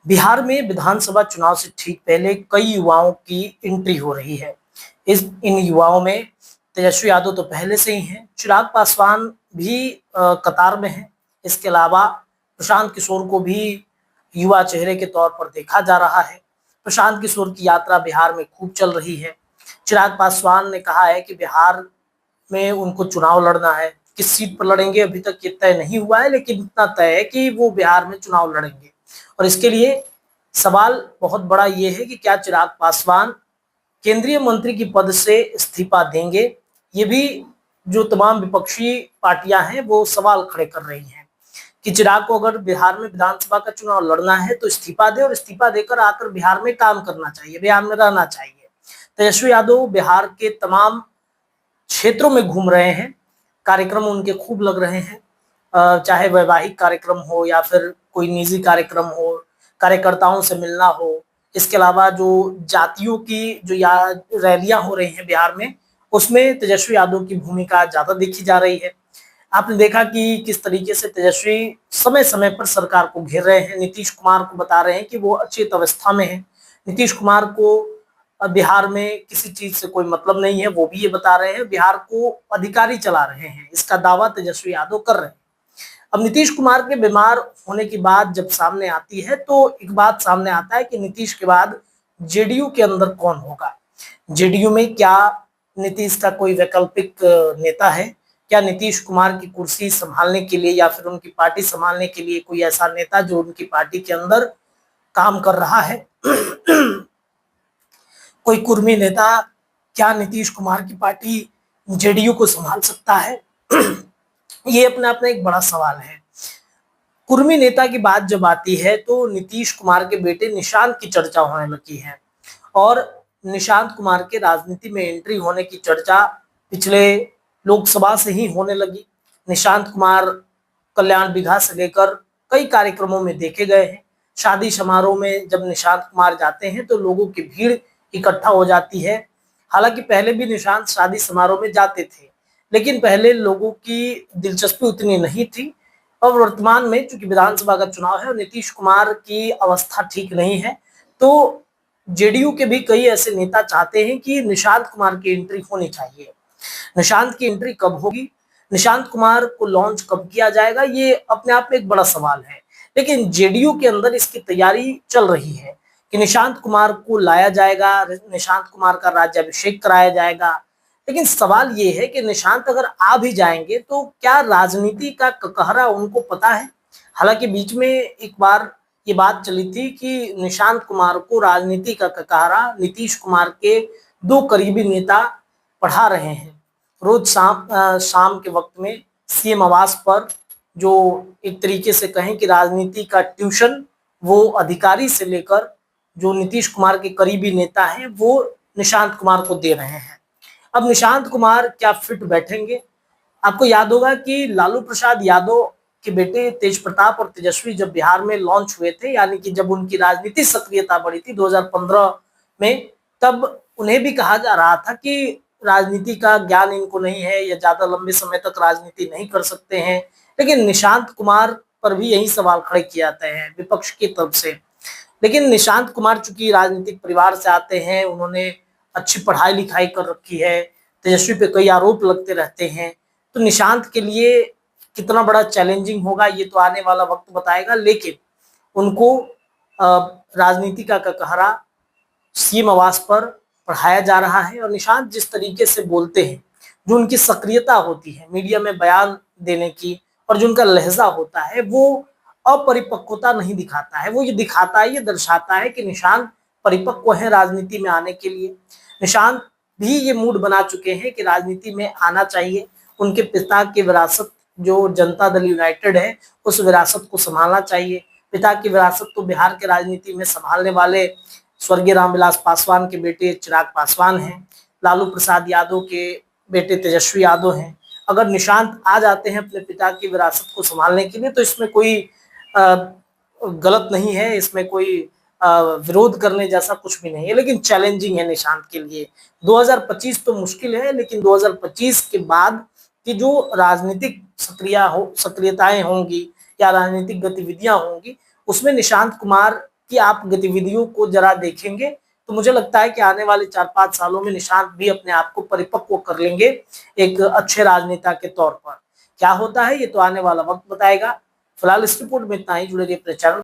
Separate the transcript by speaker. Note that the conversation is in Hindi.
Speaker 1: बिहार में विधानसभा चुनाव से ठीक पहले कई युवाओं की एंट्री हो रही है। इस इन युवाओं में तेजस्वी यादव तो पहले से ही हैं, चिराग पासवान भी कतार में हैं। इसके अलावा प्रशांत किशोर को भी युवा चेहरे के तौर पर देखा जा रहा है। प्रशांत किशोर की यात्रा बिहार में खूब चल रही है। चिराग पासवान ने कहा है कि बिहार में उनको चुनाव लड़ना है। किस सीट पर लड़ेंगे अभी तक ये तय नहीं हुआ है, लेकिन इतना तय है कि वो बिहार में चुनाव लड़ेंगे। और इसके लिए सवाल बहुत बड़ा ये है कि क्या चिराग पासवान केंद्रीय मंत्री की पद से इस्तीफा देंगे। ये भी जो तमाम विपक्षी पार्टियां हैं वो सवाल खड़े कर रही हैं कि चिराग को अगर बिहार में विधानसभा का चुनाव लड़ना है तो इस्तीफा दे, और इस्तीफा देकर आकर बिहार में काम करना चाहिए, बिहार में रहना चाहिए। तेजस्वी यादव बिहार के तमाम क्षेत्रों में घूम रहे हैं। कार्यक्रम उनके खूब लग रहे हैं, चाहे वैवाहिक कार्यक्रम हो या फिर कोई निजी कार्यक्रम हो, कार्यकर्ताओं से मिलना हो। इसके अलावा जो जातियों की जो रैलियां हो रही हैं बिहार में, उसमें तेजस्वी यादव की भूमिका ज्यादा देखी जा रही है। आपने देखा कि किस तरीके से तेजस्वी समय समय पर सरकार को घेर रहे हैं। नीतीश कुमार को बता रहे हैं कि वो अचेत अवस्था में है। नीतीश कुमार को बिहार में किसी चीज से कोई मतलब नहीं है, वो भी ये बता रहे हैं। बिहार को अधिकारी चला रहे हैं, इसका दावा तेजस्वी यादव कर रहे हैं। अब नीतीश कुमार के बीमार होने की बात जब सामने आती है तो एक बात सामने आता है कि नीतीश के बाद जेडीयू के अंदर कौन होगा। जेडीयू में क्या नीतीश का कोई वैकल्पिक नेता है? क्या नीतीश कुमार की कुर्सी संभालने के लिए या फिर उनकी पार्टी संभालने के लिए कोई ऐसा नेता जो उनकी पार्टी के अंदर काम कर रहा है? कोई कुर्मी नेता क्या नीतीश कुमार की पार्टी जेडीयू को संभाल सकता है? ये अपने आप में एक बड़ा सवाल है। कुर्मी नेता की बात जब आती है तो नीतीश कुमार के बेटे निशांत की चर्चा होने लगी है, और निशांत कुमार के राजनीति में एंट्री होने की चर्चा पिछले लोकसभा से ही होने लगी। निशांत कुमार कल्याण बिघा से लेकर कई कार्यक्रमों में देखे गए हैं। शादी समारोह में जब निशांत कुमार जाते हैं तो लोगों की भीड़ इकट्ठा हो जाती है। हालांकि पहले भी निशांत शादी समारोह में जाते थे, लेकिन पहले लोगों की दिलचस्पी उतनी नहीं थी। और वर्तमान में चूंकि विधानसभा का चुनाव है और नीतीश कुमार की अवस्था ठीक नहीं है, तो जेडीयू के भी कई ऐसे नेता चाहते हैं कि निशांत कुमार की एंट्री होनी चाहिए। निशांत की एंट्री कब होगी, निशांत कुमार को लॉन्च कब किया जाएगा, ये अपने आप में एक बड़ा सवाल है। लेकिन जेडीयू के अंदर इसकी तैयारी चल रही है कि निशांत कुमार को लाया जाएगा, निशांत कुमार का राज्याभिषेक कराया जाएगा। लेकिन सवाल ये है कि निशांत अगर आ भी जाएंगे तो क्या राजनीति का ककहरा उनको पता है? हालांकि बीच में एक बार ये बात चली थी कि निशांत कुमार को राजनीति का ककहरा नीतीश कुमार के दो करीबी नेता पढ़ा रहे हैं। रोज शाम के वक्त में सीएम आवास पर, जो एक तरीके से कहें कि राजनीति का ट्यूशन वो अधिकारी से लेकर जो नीतीश कुमार के करीबी नेता हैं वो निशांत कुमार को दे रहे हैं। अब निशांत कुमार क्या फिट बैठेंगे? आपको याद होगा कि लालू प्रसाद यादव के बेटे तेज प्रताप और तेजस्वी जब बिहार में लॉन्च हुए थे, यानी कि जब उनकी राजनीतिक सक्रियता बढ़ी थी 2015 में, तब उन्हें भी कहा जा रहा था कि राजनीति का ज्ञान इनको नहीं है या ज्यादा लंबे समय तक राजनीति नहीं कर सकते हैं। लेकिन निशांत कुमार पर भी यही सवाल खड़े किए जाते हैं विपक्ष की तरफ से। लेकिन निशांत कुमार चूंकि राजनीतिक परिवार से आते हैं, उन्होंने अच्छी पढ़ाई लिखाई कर रखी है, तेजस्वी पे कई आरोप लगते रहते हैं, तो निशांत के लिए कितना बड़ा चैलेंजिंग होगा ये तो आने वाला वक्त बताएगा। लेकिन उनको राजनीति का ककहरा सीएम आवास पर पढ़ाया जा रहा है, और निशांत जिस तरीके से बोलते हैं, जो उनकी सक्रियता होती है मीडिया में बयान देने की, और जो उनका लहजा होता है, वो अपरिपक्वता नहीं दिखाता है। वो ये दिखाता है, ये दर्शाता है कि निशांत परिपक्व है राजनीति में आने के लिए। निशांत भी ये मूड बना चुके हैं कि राजनीति में आना चाहिए। उनके पिता की विरासत जो जनता दल यूनाइटेड है, उस विरासत को संभालना चाहिए। पिता की विरासत तो बिहार के राजनीति में संभालने वाले स्वर्गीय रामविलास पासवान के बेटे चिराग पासवान हैं, लालू प्रसाद यादव के बेटे तेजस्वी यादव हैं। अगर निशांत आ जाते हैं अपने पिता की विरासत को संभालने के लिए तो इसमें कोई गलत नहीं है, इसमें कोई विरोध करने जैसा कुछ भी नहीं है। लेकिन चैलेंजिंग है निशांत के लिए। 2025 तो मुश्किल है, लेकिन 2025 के बाद की जो राजनीतिक सक्रियताएं होंगी या राजनीतिक गतिविधियां होंगी, उसमें निशांत कुमार की आप गतिविधियों को जरा देखेंगे तो मुझे लगता है कि आने वाले 4-5 सालों में निशांत भी अपने आप को परिपक्व कर लेंगे एक अच्छे राजनेता के तौर पर। क्या होता है ये तो आने वाला वक्त बताएगा। फिलहाल इस रिपोर्ट में इतना ही। जुड़े रहिए अपने चैनल।